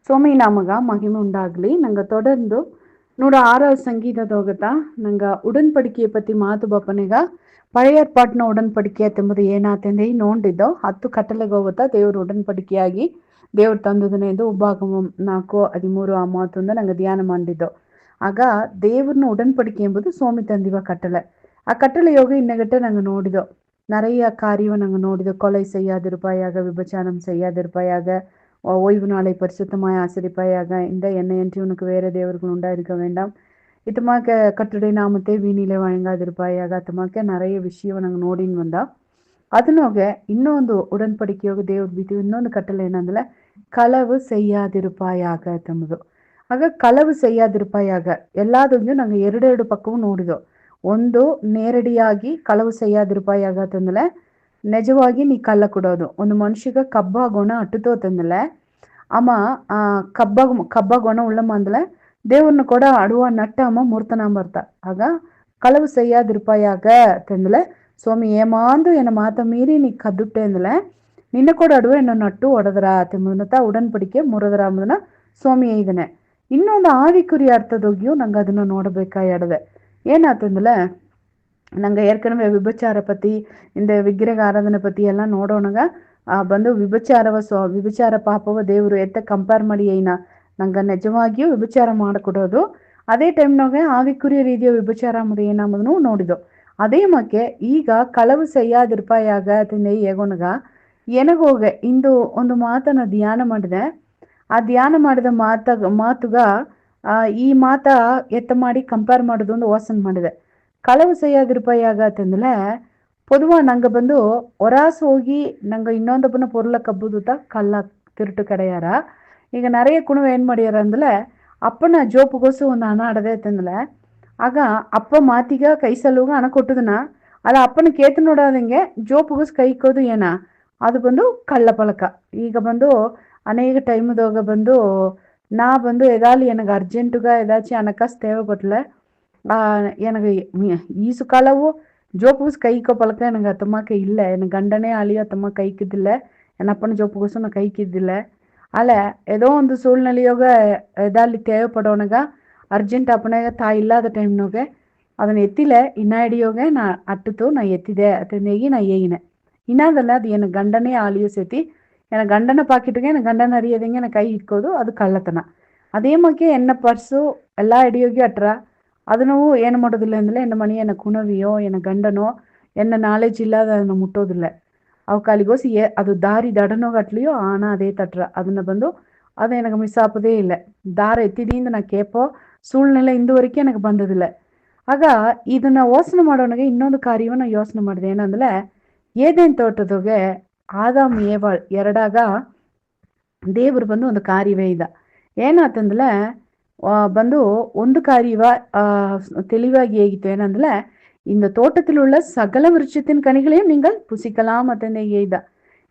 ಸೋಮಿ ನಾಮಗ ಮಹಿಮೆ ಉಂಡಾಗ್ಲಿ. ನಂಗೆ தொடர்ந்து 106வது ಸಂಗೀತದೊಗತ ನಂಗೆ ಉಡன்பಡಿಕೆಯ ಪತಿ ಮಾತು ಬಪ್ಪನೆಗ ಪழைಯ ಏರ್ಪಾಟಿನ ಉಡன்பಡಿಕೆ ಎಂಬುದು ಏನಾತೆಂದು ನೋಡಿದ್ದೋ 10 ಕಟ್ಟಲೆಗೆ ಹೋಗುತ್ತಾ ದೇವರು ಉಡன்பಡಿಕೆಯಾಗಿ ದೇವ್ರು ತಂದುದನೆಂದು ಉಪಾಗಮಂ 4:13 ಆ ಮಾತುಂದ ನಂಗೆ ಧ್ಯಾನ ಮಾಡಿದ್ದೋ. ಆಗ ದೇವ್ರನ್ನ ಉಡன்பಡಿಕೆ ಎಂಬುದು ಸೋಮಿ ತಂದಿವ ಕಟ್ಟಳೆ. ಆ ಕಟ್ಟಳೆ ಯೋಗ ಇನ್ನಗಟ್ಟೆ ನಂಗೆ ನೋಡಿದೋ. நிறைய காரியம் நாங்கள் நோடிதோ. கொலை செய்யாதிருப்பாயாக, விபச்சாரம் செய்யாதிருப்பாயாக, ஓய்வு நாளை பரிசுத்தமாய் ஆசிரிப்பாயாக, இந்த என்னையன்றி உனக்கு வேற தேவர்கள் உண்டாயிருக்க வேண்டாம், இத்தமாக்க கட்டுடை நாமத்தை வீணிலே வழங்காதிருப்பாயாக, அத்தமாக்க நிறைய விஷயம் நாங்கள் ನೋಡಿನ್ ಬಂದ. ಅದನ್ನೋಗ ಇನ್ನೊಂದು ಉಡன்பಡಿಕೆಯೋಗ ದೇವ್ರ ಬಿದ್ದು ಇನ್ನೊಂದು ಕಟ್ಟಲೆ ಏನಂದ್ರೆ ಕಳವು செய்யாதிருப்பாயாக ಎಂಬುದು. ಆಗ ಕಳವು செய்யாதிருப்பாயாக ಎಲ್ಲಾದ್ರೂ ನಂಗೆ ಎರಡೆರಡು ಪಕ್ಕವೂ ನೋಡಿದೋ. ಒಂದು ನೇರಡಿಯಾಗಿ ಕಳವು செய்யாதிருப்பாயாக ತಂದಲೆ ನಿಜವಾಗಿ ನೀ ಕಳ್ಳ ಕೊಡೋದು. ಒಂದು ಮನುಷ್ಯಗ ಕಬ್ಬ ಗುಣ ಅಟ್ಟುತೋ ತಂದಲೆ ಅಮ್ಮ ಕಬ್ಬ ಗುಣ ಉಳ್ಳಮ್ಮ ಅಂದಲೆ ದೇವ್ರನ್ನ ಕೂಡ ಅಡುವ ನಟ್ಟ ಅಮ್ಮ ಮೂರ್ತನ ಬರ್ತ. ಆಗ ಕಳವು செய்யாதிருப்பாயாக ತಂದಲೆ ಸ್ವಾಮಿ ಏಮಾಂದು ಎನ್ನ ಮಾತ ಮೀರಿ ನೀ ಕದ್ದುಟ್ಟೆ ಅಂದಲೆ ನಿನ್ನ ಕೂಡ ಅಡುವ ಎನ್ನ ನಟ್ಟು ಒಡದ್ರ ತೆಂಬುದನ್ನ ಉಡன்பಡಿಕೆ ಮುರದರ ಅಂಬುದನ್ನ ಸ್ವಾಮಿ ಇದನೆ. ಇನ್ನೊಂದು ಆವಿಕುರಿ ಅರ್ಥದೋಗಿಯೂ ನಂಗೆ ಅದನ್ನ ನೋಡಬೇಕಾಯಡದೆ. ಏನಾತಂದಲೆ ನಂಗೆ ಏರ್ಕನವೇ ವಿಭಚಾರ ಪತಿ ಇಂದ ವಿಗ್ರಹ ಆರಾಧನೆ ಪತಿ ಎಲ್ಲ ನೋಡೋಣಗ ಬಂದು ವಿಭಚಾರ ಪಾಪವ ದೇವರು ಎತ್ತ ಕಂಪೇರ್ ಮಾಡಿ ಏನ ನಂಗೆ ನಿಜವಾಗಿಯೂ ವಿಭಚಾರ ಮಾಡಿಕೊಡೋದು. ಅದೇ ಟೈಮ್ನಾಗ ಆವಿಕುರಿಯ ರೀತಿಯ ವಿಭಚಾರ ಅಂಬುದು ಏನಂಬುದನ್ನು ನೋಡಿದೋ. ಅದೇ ಮಕ್ಕೆ ಈಗ ಕಳವು செய்யாதிருப்பாயாக ತಿಂದೆ ಏಗೋಣಗ ಎನಗೋಗೆ ಇಂದು ಒಂದು ಮಾತನ್ನ ಧ್ಯಾನ ಮಾಡಿದೆ. ಆ ಧ್ಯಾನ ಮಾಡಿದ ಮಾತುಗ ಈ ಮಾತ ಎತ್ತ ಮಾಡಿ ಕಂಪೇರ್ ಮಾಡೋದು ಒಂದು ವಾಸನ್ ಮಾಡಿದೆ. ಕಳವು செய்யாதிருப்பாயாக ತಂದಲೆ பொதுவா ನಂಗೆ ಬಂದು ಹೊರಾಸು ಹೋಗಿ ನಂಗೆ ಇನ್ನೊಂದೊಬ್ಬನ ಪೊರ್ಲ ಕಬ್ಬುದುತ ಕಳ್ಳ ತಿರುಟು ಕಡೆಯಾರ. ಈಗ நிறைய ಕುಣವ ಏನ್ ಮಾಡ್ಯಾರ ಅಂದಲೆ ಅಪ್ಪನ ಜೋಪುಗೋಸು ಒಂದು ಹಣ ಆಡದೆ ತಂದಲೆ ಆಗ ಅಪ್ಪ ಮಾತಿಗ ಕೈ ಸಲುಗ ಹಣ ಕೊಟ್ಟದನ ಅಲ್ಲ ಅಪ್ಪನ ಕೇತು ನೋಡೋದಂಗೆ ಜೋಪುಗೋಸು ಕೈಕೋದು ಏನ ಅದು ಬಂದು ಕಳ್ಳ ಪಲಕ. ಈಗ ಬಂದು ಅನೇಕ ಟೈಮ್ದಾಗ ಬಂದು ನಾ ಬಂದು ಎದಾಲಿ எனக்கு அர்ஜென்ட்டுగా ஏதாச்சும் ಹಣಕಾಸು தேவைப்பட்டல எனக்கு ஈசு காலவோ ஜோப்புகுஸ் கைக்கோ பழக்கம் எனக்கு அத்தம்மாக்க இல்லை. எனக்கு கண்டனே அழியோ அத்தம்மா கைக்குதில்ல, என்னப்பன ஜோப்புகுசும் நான் கைக்குದಿಲ್ಲ. ಅಲ್ಲ ஏதோ ಒಂದು ಸೂழ்நிலைಯೋಗ ಎದಾಲಿ தேவைப்படೋನಗ ಅರ್ಜೆಂಟ್ ಅಪ್ಪನಾಗ ತಾಯಿ ಇಲ್ಲದ ಟೈಮ್ನಾಗ ಅದನ್ನ ಎತ್ತಿಲ್ಲ ಇನ್ನ ಹಿಡಿಯೋಗ ನಾ ಅಟ್ಟುತ್ತು ನಾ ಎತ್ತಿದೆ ಅತನೇಗಿ ನಾ ಏಗಿನೆ ಇನ್ನಾದಲ್ಲ ಅದು ಏನು ಗಂಡನೇ ಆಲಿಯೋ ಸೇತಿ ಏನ ಗಂಡನ ಪಾಕಿಟ್ಗೆ ಏನ ಗಂಡನ ಅರಿಯದಂಗೆ ನಾ ಕೈ ಇಟ್ಕೋದು ಅದು ಕಳ್ಳತನ. ಅದೇ ಮಕ್ಕೆ ಎನ್ನ ಪರ್ಸು ಎಲ್ಲ ಹಿಡಿಯೋಗಿ ಅಟ್ರ ಅದು ನಾವು ಏನು ಮಾಡೋದಿಲ್ಲ ಅಂದ್ರೆ ಎನ್ನ ಮಣಿ ಎನ್ನ ಕುಣವಿಯೋ ಎನ್ನ ಗಂಡನೋ ಎನ್ನ ನಾಲೆಜ್ ಇಲ್ಲದ ಅದನ್ನು ಮುಟ್ಟೋದಿಲ್ಲ. ಅವು ಕಾಲಿಗೋಸಿ ಅದು ದಾರಿ ದಡನೋ ಗಟ್ಲಿಯೋ ಆಣ ಅದೇ ತಟ್ರ ಅದನ್ನ ಬಂದು ಅದು எனக்கு ಮಿಸ್ ಆಪದೇ ಇಲ್ಲ. ದಾರ ಎತ್ತಿದಿಂದ ನಾ ಕೇಪೋ ಸೂಳ್ನೆಲ್ಲ ಇಂದುವರೆಗೆ ನನಗೆ ಬಂದದಿಲ್ಲ. ಆಗ ಇದನ್ನ ಯೋಚನೆ ಮಾಡೋನಿಗೆ ಇನ್ನೊಂದು ಕಾರ್ಯವನ್ನು ಯೋಚನೆ ಮಾಡಿದೆ. ಏನಂದ್ರೆ ಏದೇನ್ ತೋಟದೊಗೆ ಆದಾಮ್ ಏವಾಳ್ ಎರಡಾಗ ದೇವರು ಬಂದು ಒಂದು ಕಾರ್ಯವೇ ಇದ್ದ. ಏನಾತಂದ್ರೆ ಬಂದು ಒಂದು ಕಾರ್ಯವ தெளிவாகி ಹೇಗಿತ್ತು. ಏನಂದ್ರೆ இந்த தோட்டத்தில் உள்ள சகல விருட்சத்தின் கனிகளையும் நீங்கள் புசிக்கலாம் ಅತಂದೆ ಇದ್ದ.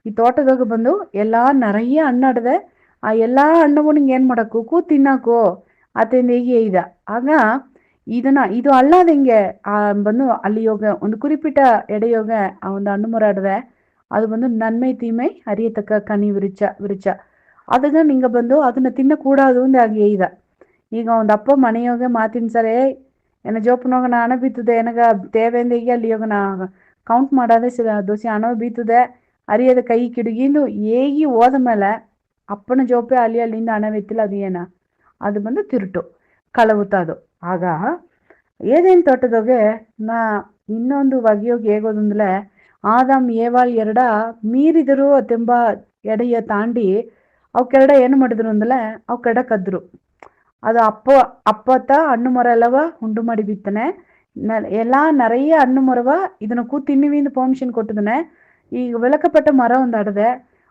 ಈ ತೋಟದಾಗ ಬಂದು ಎಲ್ಲಾ நிறைய ಹಣ್ಣಾಡದೆ ಆ ಎಲ್ಲಾ ಹಣ್ಣವು ನಿಂಗೆ ಏನ್ ಮಾಡಕ್ಕೂ ತಿನ್ನಾಕೋ ಅತಂದೆ ಇದ್ದ. ಆಗ ಇದು ಅಲ್ಲಾದಂಗೆ ಬಂದು ಅಲ್ಲಿ ಯೋಗ ಒಂದು குறிப்பிட்ட ಎಡೆಯೋಗ ಆ ಒಂದು ಹಣ್ಣು ಮರ ಆಡದೆ ಅದು ಬಂದು ನನ್ಮೈ தீமை அறியத்தக்க கனி விரிச்ச ಅದನ್ನ ನಿಂಗ ಬಂದು ಅದನ್ನ ತಿನ್ನಕೂಡದು ಒಂದು ಆಗಿ ಇದ. ಈಗ ಒಂದು ಅಪ್ಪ ಮನೆಯೋಗ ಮಾತಿನ ಸರಿ ಏನ ಜೋಪನೋಗ ನಾ ಹಣ ಬೀತದೆ ಏನಗ ತೇವೆಂದ ಈಗ ಅಲ್ಲಿ ಯೋಗ ನಾ ಕೌಂಟ್ ಮಾಡಾದೆ ದೋಸೆ ಹಣ ಬೀತದೆ ಅರಿಯದ ಕೈ ಕಿಡುಗಿಂದು ಹೇಗಿ ಹೋದ ಮೇಲೆ ಅಪ್ಪನ ಜೋಪೆ ಅಲ್ಲಿಂದ ಹಣವೆತ್ತಿಲ್ಲ ಅದು ಏನ ಅದು ಬಂದು ತಿರುಟು ಕಳವುತ ಅದು. ಆಗ ಏದೇನು ತೋಟದೋಗೆ ನಾ ಇನ್ನೊಂದು ಬಗೆಯೋಗಿ ಹೇಗೋದಂದ್ರೆ ಆದಾಮ್ ಏವಾಳ್ ಎರಡ ಮೀರಿದರು ತೆಂಬ ಎಡೆಯ ತಾಂಡಿ ಅವಕ್ಕೆರಡ ಏನು ಮಾಡಿದ್ರು ಅಂದ್ರೆ ಅವಕ್ಕೆರಡ ಕದ್ರು. ಅದು ಅಪ್ಪತ್ತ ಹಣ್ಣು ಮರ ಎಲ್ಲವ ಉಂಡು ಮಾಡಿ ಬಿತ್ತನೆ ಎಲ್ಲಾ நிறைய ಹಣ್ಣು ಮರವ ಇದನ್ನ ತಿನ್ನುವಿಂದ ಪರ್ಮಿಷನ್ ಕೊಟ್ಟದನೆ. ಈಗ ವಿಳಕಪಟ್ಟ ಮರ ಒಂದು ಆಡದೆ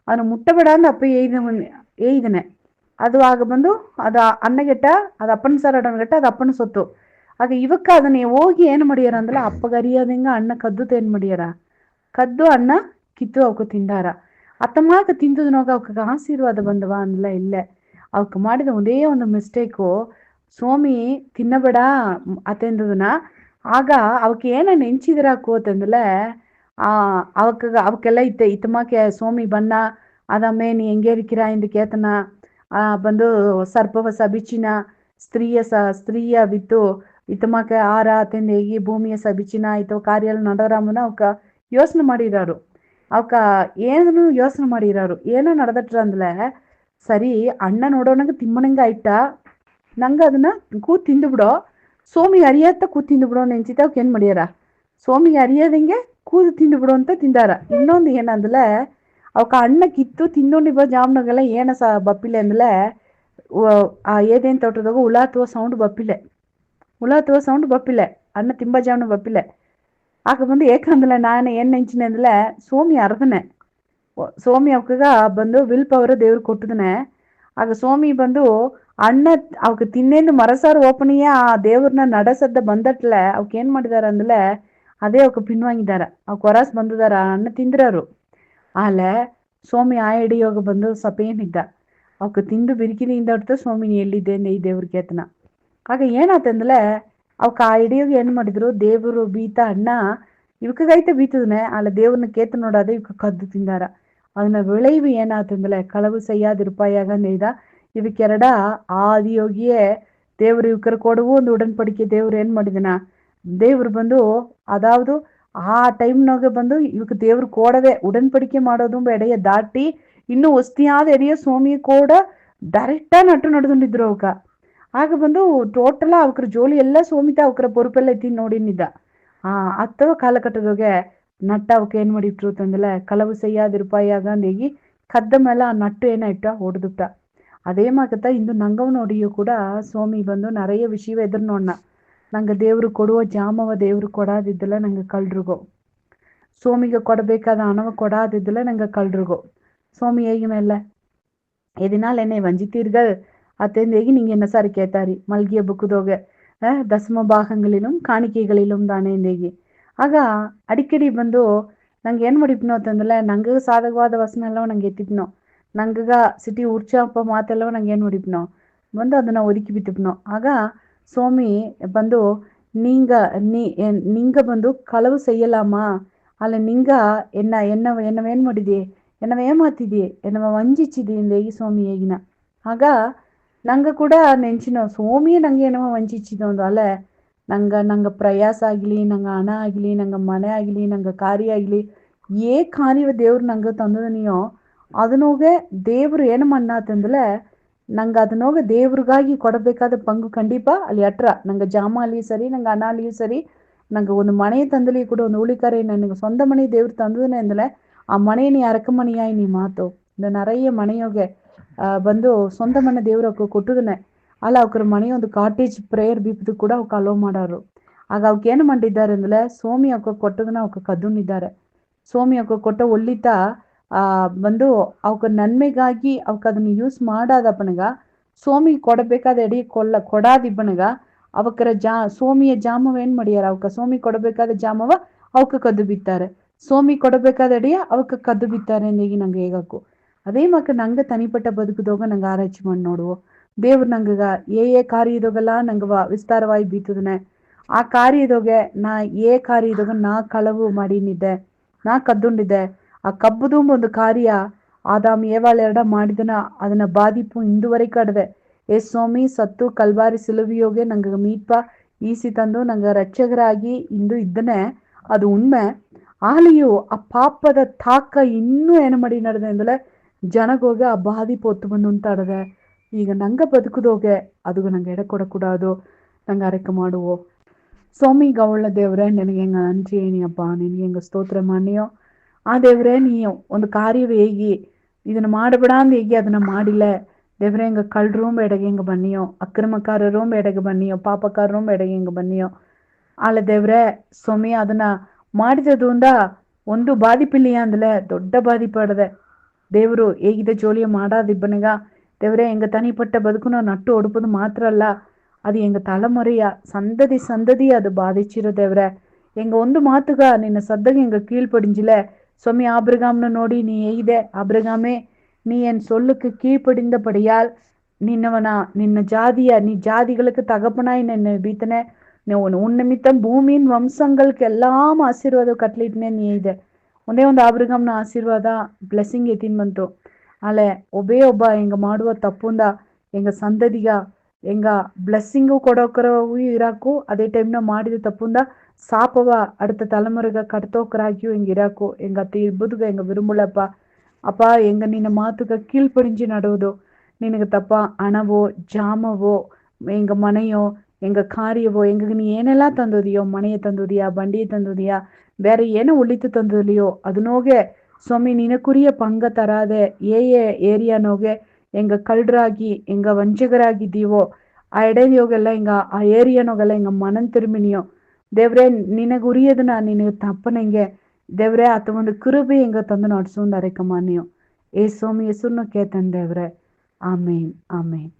ಅದನ್ನು ಮುಟ್ಟಬೇಡ ಅಂದ ಅಪ್ಪ ಏಯ್ದನೆ ಅದು ಆಗ ಬಂದು ಅದು ಅನ್ನಗೆಟ್ಟ ಅದು ಅಪ್ಪನ ಸರ್ ಅಡನ್ಗೆಟ್ಟ ಅದು ಅಪ್ಪನ ಸೊತ್ತು. ಆಗ ಇವಕ್ಕ ಅದನ್ನ ಹೋಗಿ ಏನು ಮಾಡ್ಯಾರ ಅಂದ್ರೆ ಅಪ್ಪಗ ಅರಿಯೋದಂಗ ಅಣ್ಣ ಕದ್ದುತ ಏನ್ ಮಾಡ್ಯಾರ ಕದ್ದು ಅಣ್ಣ ಕಿತ್ತು ಅವಕ್ಕೆ ತಿಂದಾರ. ಅತ್ತಮ್ಮಾಕ ತಿಂದದ್ ನೋಗ ಅವಕ್ಕೆ ಆಶೀರ್ವಾದ ಬಂದವ ಅಂದ್ಲ ಇಲ್ಲೇ ಅವಕ್ಕೆ ಮಾಡಿದ ಒಂದೇ ಒಂದು ಮಿಸ್ಟೇಕು ಸ್ವಾಮಿ ತಿನ್ನಬೇಡ ಅತೆಂದದನ. ಆಗ ಅವಕ್ಕೆ ಏನ ನೆಂಚಿದ್ರಾಕು ಅಂತಂದ್ರೆ ಅವಕ್ಕೆಲ್ಲ ಇತ್ತೆ ಇತ್ತಮಾಕೆ ಸ್ವಾಮಿ ಬಣ್ಣ அதம்மே நீ எங்கே இருக்கிறா என்று கேத்தனா ಬಂದು ಸರ್ಪವ ಸಬಿಚಿನ ಸ್ತ್ರೀಯ ವಿತ್ತು ಇತಮಕ ಆರ ಅತೆಂದೇಗಿ ಭೂಮಿಯ ಸಬಿಚಿನ ಇತವ ಕಾರ್ಯಾలు நடராமನ ಅವಕ ಯೋಚನೆ ಮಾಡಿರಾರು. ಅವಕ ಏನು ಯೋಚನೆ ಮಾಡಿರಾರು ಏನೋ நடந்துட்டு ಅಂದ್ಲೆ ಸರಿ ಅಣ್ಣ ನೋಡೋಣಂಗ ತಿಮ್ಮಣಂಗ ಆಯ್ತ ನಂಗೆ ಅದನ್ನ ಕೂತ್ ತಿಂದು ಬಿಡೋ ಸೋಮಿಗೆ ಅರಿಯತ್ತ ಕೂತ್ ತಿಂದು ಬಿಡೋ ನೆನ್ಸಿತ ಅವಕ್ಕೆ ಏನ್ ಮಾಡ್ಯಾರ ಸೋಮಿಗೆ ಅರಿಯದಂಗೆ ಕೂದು ತಿಂದು ಬಿಡು ಅಂತ ತಿಂದಾರ. ಇನ್ನೊಂದು ಏನಂದ್ಲೆ ಅವಕ ಅಣ್ಣ ಕಿತ್ತು ತಿಂದೋಂಡಿಬ್ಬ ಜಾಮ್ನಗೆಲ್ಲ ಏನ ಬಪ್ಪಿಲೆ ಅಂದ್ಲೆ ಏದೇನ್ ತೋಟದಾಗ ಹುಳ ಅಥವಾ ಸೌಂಡ್ ಬಪ್ಪಿಲೆ ಅಣ್ಣ ತಿಂಬ ಜಾಮ್ನ ಬಪ್ಪಿಲೆ ಆಗ ಬಂದು ಏಕಂದ್ಲೆ ನಾನು ಏನ್ ನೆಂಚಿನ ಅಂದ್ಲೆ ಸೋಮಿ ಅರ್ಧನೆ ಸೋಮಿ ಅವಕಗ ಬಂದು ವಿಲ್ ಪವರ್ ದೇವ್ರು ಕೊಟ್ಟದನೆ. ಆಗ ಸೋಮಿ ಬಂದು ಅಣ್ಣ ಅವಕ್ಕೆ ತಿನ್ನೇಂದು ಮರಸಾರು ಓಪನಿಯ ಆ ದೇವ್ರನ್ನ ನಡೆಸದ್ದ ಬಂದಟ್ಲೆ ಅವಕ್ ಏನ್ ಮಾಡಿದಾರ ಅಂದ್ಲೆ ಅದೇ ಅವಕ್ಕೆ ಪಿನ್ವಾಗಿದಾರ ಅವಕ್ ಹೊರಸ್ ಬಂದಿದಾರ ಅಣ್ಣ ತಿಂದ್ರಾರು. ಆಲೆ ಸೋಮಿ ಆ ಹಿಡಿಯೋಗ ಬಂದು ಸಪೇನಿದ್ದ ಅವಕ್ ತಿಂದು ಬಿರಿಕಿನಿಂದ ಹೊಡ್ತು ಸೋಮಿನಿ ಎಲ್ಲಿದ್ದೆ ಈ ದೇವ್ರ ಕೇತನ. ಆಗ ಏನಾತಂದ್ಲೆ ಅವಕ್ ಆ ಹಿಡಿಯೋಗ ಏನ್ ಮಾಡಿದ್ರು ದೇವರು ಬೀತ ಅಣ್ಣ ಇವಕಗೈತೆ ಬೀತದನೆ ಅಲ್ಲ ದೇವ್ರನ್ನ ಕೇತ ನೋಡಾದೆ ಇವಕ್ ಕದ್ದು ತಿಂದಾರ. ಅದನ್ನ ವಿಳೈವು ಏನಾತಂದ್ಲೆ களவு செய்யாதிருப்பாயாக ನೇಯ್ದ ಇವಕ್ಕೆರಡ ಆದಿಯೋಗಿಯೇ ದೇವ್ರು ಇವಕರ ಕೊಡವು ಒಂದು ಉಡನ್ಪಡಿಕೆ ದೇವ್ರು ಏನ್ ಮಾಡಿದನ ದೇವ್ರು ಬಂದು ಅದಾವುದು ಆ ಟೈಮ್ನಾಗ ಬಂದು ಇವಕ್ ದೇವ್ರು ಕೋಡವೆ ಉಡನ್ಪಡಿಕೆ ಮಾಡೋದು ಎಡೆಯ ದಾಟಿ ಇನ್ನು ಒಸ್ತಿಯಾದ ಎಡೆಯ ಸೋಮಿ ಕೋಡ ಡೈರೆಕ್ಟಾ ನಟ್ಟು ನಡೆದುಂಡಿದ್ರು ಅವಕ. ಆಗ ಬಂದು ಟೋಟಲ್ ಅವಕ್ರ ಜೋಲಿ ಎಲ್ಲ ಸೋಮಿತ ಅವಕ್ರ ಪೊರುಪೆಲ್ಲ ಎತ್ತಿ ನೋಡಿನಿದ್ದ. ಅತ್ತವ ಕಾಲಘಟ್ಟದಾಗೆ ನಟ್ಟ ಅವಕ್ಕೆ ಏನ್ ಮಾಡಿಟ್ರು ತಂದಲೆ களவு செய்யாதிருப்பாயாக ಅಂದೇಗಿ ಕದ್ದ ಮೇಲೆ ಆ ನಟ್ಟು ಏನಾಯ್ತ ಹೊಡೆದುಟ್ಟ. அதே மாக்கத்தான் ಇಂದು ನಂಗವನೋಡಿಯೂ ಕೂಡ ಸೋಮಿ ಬಂದು நிறைய விஷயம் ಎದುರು ನೋಡ್ನ ನಂಗೆ ದೇವ್ರು ಕೊಡುವ ಜಾಮವ ದೇವ್ರು ಕೊಡಾದಿದ್ದಲ್ಲ ನಂಗೆ ಕಳ್ರಿಗೋ ಸೋಮಿಗೆ ಕೊಡಬೇಕಾದ ಹಣವ ಕೊಡಾದಿದ್ದಲ್ಲ ನಂಗೆ ಕಳ್ರಿಗೋ சோமி ஏகினல்ல எதனால் என்னை வஞ்சித்தீர்கள் அத்தேந்தேகி நீங்க என்ன சார் கேட்டாரி மல்கிய புக்குதோக தசம ಭಾಗங்களிலும் ಕಾಣಿಕೆಗಳಿலும் தானே ಎಂದೇಗಿ. ಆಗ ಅಡಿக்கடி ಬಂದು ನಂಗೆ ಏನು ಮಾಡಿಪ್ನೋ ಅಂತಂದ್ರೆ ನಂಗೆ ಸಾಧಕವಾದ ವಸನ ಎಲ್ಲವ ನಂಗೆ ಎತ್ತಿಪ್ನೋ ನಂಗಗ ಸಿಟಿ ಉರ್ಚಪ್ಪ ಮಾತೆಲ್ಲವ ನಂಗೆ ಏನು ಮಾಡಿಪ್ನೋ ಬಂದು ಅದನ್ನ ಒದಕಿ ಬಿತ್ತಿಪ್ನೋ. ಆಗ ಸೋಮಿ ಬಂದು நீங்க ಬಂದು களவு செய்யலாமா அல்ல நீங்க என்னவேன் ಮಾಡಿದಿ என்னವ ಏಮಾತಿದಿ என்னವ ವಂಚಿಸಿದಿ ಎಂದೇಗಿ ಸೋಮಿ ಹೇಗಿನ. ಆಗ ನಂಗೆ ಕೂಡ ನೆಂಚಿನ ಸೋಮಿಯೇ ನಂಗೆ ಏನವ ವಂಚಿಸಿದ ಒಂದು ಅಲ್ಲ ನಂಗೆ ಪ್ರಯಾಸ ಆಗಲಿ ನಂಗೆ ಹಣ ಆಗಲಿ ನಂಗೆ ಮನೆ ಆಗಲಿ ನಂಗೆ ಕಾರ್ಯ ಆಗಲಿ ಕಾರ್ಯವ ದೇವ್ರು ನಂಗೆ ತಂದದನಿಯೋ ಅದನ್ನೋಗೆ ದೇವ್ರು ಏನು ಮಣ್ಣಾತಂದ್ರೆ ನಂಗೆ ಅದನ್ನೋಗ ದೇವ್ರಿಗಾಗಿ ಕೊಡಬೇಕಾದ ಪಂಗು ಖಂಡಿಪ ಅಲ್ಲಿ ಅಟ್ರ ನಂಗೆ ಜಾಮ ಅಲ್ಲಿಯೂ ಸರಿ ನಂಗೆ ಹಣ ಅಲ್ಲಿಯೂ ಸರಿ ನಂಗೆ ಒಂದು ಮನೆ ತಂದಲಿ ಕೂಡ ಒಂದು ಉಳಿಕಾರೆ ನನಗೆ ಸ್ವಂತ ಮನೆ ದೇವ್ರು ತಂದದನೆ ಅಂದ್ರೆ ಆ ಮನೆಯನ್ನು ಅರಕಮಣಿಯಾಯಿ ನೀ ಮಾತು இந்த நிறைய ಮನೆಯೋಗೆ ಬಂದು ಸ್ವಂತ ಮನೆ ದೇವ್ರು ಅವಕ್ಕೆ ಕೊಟ್ಟದನೆ ಅಲ್ಲ ಅವ್ರ ಮನೆ ಒಂದು ಕಾಟೇಜ್ ಪ್ರೇಯರ್ ಬೀಪದು ಕೂಡ ಅವಕ್ಕೆ ಅಲೋ ಮಾಡಾರು. ಆಗ ಅವಕ್ಕೆ ಏನು ಮಾಡಿದ್ದಾರೆ ಅಂದ್ರೆ ಸೋಮಿ ಅವಕ್ಕೆ ಕೊಟ್ಟದನ್ನ ಅವಕ್ಕೆ ಕದ್ದುನಿದ್ದಾರೆ. ಸೋಮಿ ಅವಕ್ಕೆ ಕೊಟ್ಟ ಒಳ್ಳಿತ ಬಂದು ಅವಕ್ಕೆ ನನ್ಮೆಗಾಗಿ ಅವಕ್ಕೆ ಅದನ್ನ ಯೂಸ್ ಮಾಡಾದಪ್ಪನಗ ಸೋಮಿ ಕೊಡಬೇಕಾದ ಎಡಿ ಕೊಡಾದಿಬ್ಬನಗ ಅವಕ್ಕರ ಸೋಮಿಯ ಜಾಮವ ಏನ್ ಮಾಡ್ಯಾರ ಅವಕ್ಕ ಸೋಮಿ ಕೊಡಬೇಕಾದ ಜಾಮವ ಅವಕ್ಕೆ ಕದ್ದು ಬಿತ್ತಾರೆ ಸೋಮಿ ಕೊಡಬೇಕಾದ ಅಡಿಯ ಅವಕ್ಕೆ ಕದ್ದು ಬಿತ್ತಾರೆ ಅಂದೇಗಿ ನಂಗೆ ಹೇಗಕ್ಕು. ಅದೇ ಮಕ್ಕ ನಂಗೆ ತನಿಪಟ್ಟ ಬದುಕದೋಗ ನಂಗೆ ಆರಾய்ச்சி ಮಾಡಿ ನೋಡುವ ದೇವ್ರು ನಂಗಗ ಕಾರ್ಯದೋಗಲ್ಲ ನಂಗೆ ವಿಸ್ತಾರವಾಗಿ ಬೀತದನೆ ಆ ಕಾರ್ಯದೋಗೆ ನಾ ಕಾರ್ಯದೋಗ ನಾ களவு ಮಾಡಿನಿದ್ದೆ ನಾ ಕದ್ದುಂಡಿದ್ದೆ ಆ ಕಬ್ಬುದು ಒಂದು ಕಾರ್ಯ ಆದಾಮ್ ಏವಾಳೆರಡ ಮಾಡಿದನ ಅದನ್ನ ಬಾಧಿಪ್ಪು ಇಂದುವರೆಗೆ ಕಡದೆ ಸೋಮಿ ಸತ್ತು ಕಲ್ವಾರಿ ಸಿಲುವಿಯೋಗೆ ನಂಗೆ ಮೀಟ್ಪ ಈಸಿ ತಂದು ನಂಗೆ ರಕ್ಷಕರಾಗಿ ಇಂದು ಇದ್ದನೆ ಅದು ಉಣ್ಮೆ ಆಲಿಯು ಆ ಪಾಪದ ತಾಕ ಇನ್ನೂ ಏನು ಮಾಡಿ ನಡೆದೆ ಅಂದ್ರೆ ಜನಗೋಗೆ ಆ ಬಾಧಿப்பு ಒತ್ತು ಬಂದು ಉಂಟಾಡದೆ ಈಗ ನಂಗೆ ಬದುಕುದೋಗೆ ಅದು ನಂಗೆ ಎಡೆ ಕೊಡಕೂಡದು ನಂಗೆ ಅರೆಕ ಮಾಡುವೋ ಸೋಮಿ ಗೌಳ ದೇವ್ರೆ ನಿನಗೆ ಹೆಂಗ ನನ್ಸಿ ಏನಿಯಪ್ಪ ನಿನಗೆ ಹೆಂಗ ಸ್ತೋತ್ರ ಮಾಡಿಯೋ ಆ ದೇವ್ರೆ ನೀ ಒಂದು ಕಾರ್ಯವೇ ಹೇಗಿ ಇದನ್ನ ಮಾಡಬೇಡ ಅಂದ ಹೇಗೆ ಅದನ್ನ ಮಾಡಿಲ್ಲ ದೇವ್ರೆ ಹೆಂಗ ಕಳ್ಳರೂ ಬೇಡಗೆ ಹೆಂಗ ಬನ್ನಿಯೋ ಅಕ್ರಮಕಾರರೂ ಬೇಡಗೆ ಬನ್ನಿಯೋ ಪಾಪಕಾರರೂ ಬೇಡಗೆ ಹೆಂಗ ಬನ್ನಿಯೋ ಆಲ ದೇವ್ರೆ ಸೋಮಿ ಅದನ್ನ ಮಾಡಿದದು ಅಂದ ಒಂದು ಬಾಧಿಪಿಲ್ಲಿಯ ಅಂದಲೆ ದೊಡ್ಡ ಬಾಧಿಪಾಡದೆ ದೇವರು ಹೇಗಿದೆ ಜೋಲಿಯ ಮಾಡಾದಿಬ್ಬನಿಗ ದೇವ್ರೆ ಹೆಂಗ ತನಿಪಟ್ಟ ಬದುಕುನ ನಟ್ಟು ಒಡುಪದು ಮಾತ್ರ ಅಲ್ಲ ಅದು ಹೆಂಗ ತಲೆಮೊರೆಯ ಸಂದದಿ ಅದು ಬಾಧಿಸಿರೋ ದೇವ್ರೆ ಹೆಂಗ ಒಂದು ಮಾತುಗ ನಿನ್ನ ಸದ್ದಗೆ ಹೆಂಗ ಕೀழ்ಪಡಿಂಜಿಲೆ ಸ್ವಾಮಿ ಆಬ್ರಗಾಮ್ನ ನೋಡಿ ನೀ ಹೇಗಿದೆ ಆಬ್ರಗಾಮೇ நீ என் சொல்லுக்கு கீழ்ப்படிந்தபடியால் நின்ன ஜாதிய நீ ஜாதிகளுக்கு தகப்பனாய் நின்ன பீத்தனே உன் நிமித்தம் ಭೂಮಿயின் ವಂಶங்களுಕ್ಕೆல்லாம் ಆಶೀರ್ವಾದ ಕಟ್ಲಿಟ್ನೆ ನೀ ಇದೆ ಒಂದೇ ಒಂದು ಆಬ್ರಗಾಮ್ನ ಆಶೀರ್ವಾದ ಬ್ಲೆಸ್ಸಿಂಗ್ ಎತ್ತಿನ್ ಬಂತು. ಅಲೆ ಒಬ್ಬೇ ಒಬ್ಬ ಎಂಗ ಮಾಡುವ ತಪ್ಪುಂದ ಎಂಗ ಸಂತತಿಗ ಎಂಗ ಬ್ಲೆಸ್ಸಿಂಗು ಕೊಡೋಕರವು ಇರಾಕು, அதே டைம்ல ಮಾಡಿದ ತಪ್ಪುಂದ சாப்பவ அடுத்த தலைமுறைக கடத்தோக்கராகியும் எங்க இராಕು எங்க இಬ್ಬುದುಗ எங்க விரும்புலಪ್ಪ. ಅಪ್ಪ ಎಂಗ ನಿನ್ನ ಮಾತುಗ ಕೀಳ್ಪಡಿಂಚಿ ನಡುವುದು ನಿನಗೆ ತಪ್ಪ ಹಣವೋ ಜಾಮವೋ ಎಂಗ ಮನೆಯೋ ಎಂಗ ಕಾರ್ಯವೋ ಎಂಗ ನೀ ಏನೆಲ್ಲ ತಂದೋದಿಯೋ, ಮನೆಯ ತಂದೋದಿಯಾ, ಬಂಡಿಯ ತಂದೋದಿಯಾ, ಬೇರೆ ಏನೋ ಉಳಿತು ತಂದೋದಿಯೋ ಅದನ್ನೋಗೆ ಸ್ವಾಮಿ ನಿನಕುರಿಯ ಪಂಗ ತರಾದೆ ಏರಿಯಾನೋಗೆ ಎಂಗ ಕಳ್ಳರಾಗಿ ಎಂಗ ವಂಚಕರಾಗಿದ್ದೀವೋ ಆ ಇಡೆಯೋಗೆಲ್ಲ ಎಂಗ ಆ ಏರಿಯಾನೋಗೆಲ್ಲ ಎಂಗ ಮನನ್ ತಿರುಮಿನಿಯೋ ದೇವ್ರೆ ನಿನಗೆ ಉರಿಯದನ್ನ ನಿನಗೆ ತಪ್ಪನಂಗೆ ದೇವ್ರೆ ಆತ ಒಂದು ಕೃಪೆ ಎಂಗ ತಂದು ನಡ್ಸೋಂದು ಅರೆಕಮಾನಿಯೋ ಏ ಸ್ವಾಮಿ ಹೆಸರನ್ನು ಕೇತನ್ ದೇವ್ರೆ. ಆಮೇನ್ ಆಮೇನ್.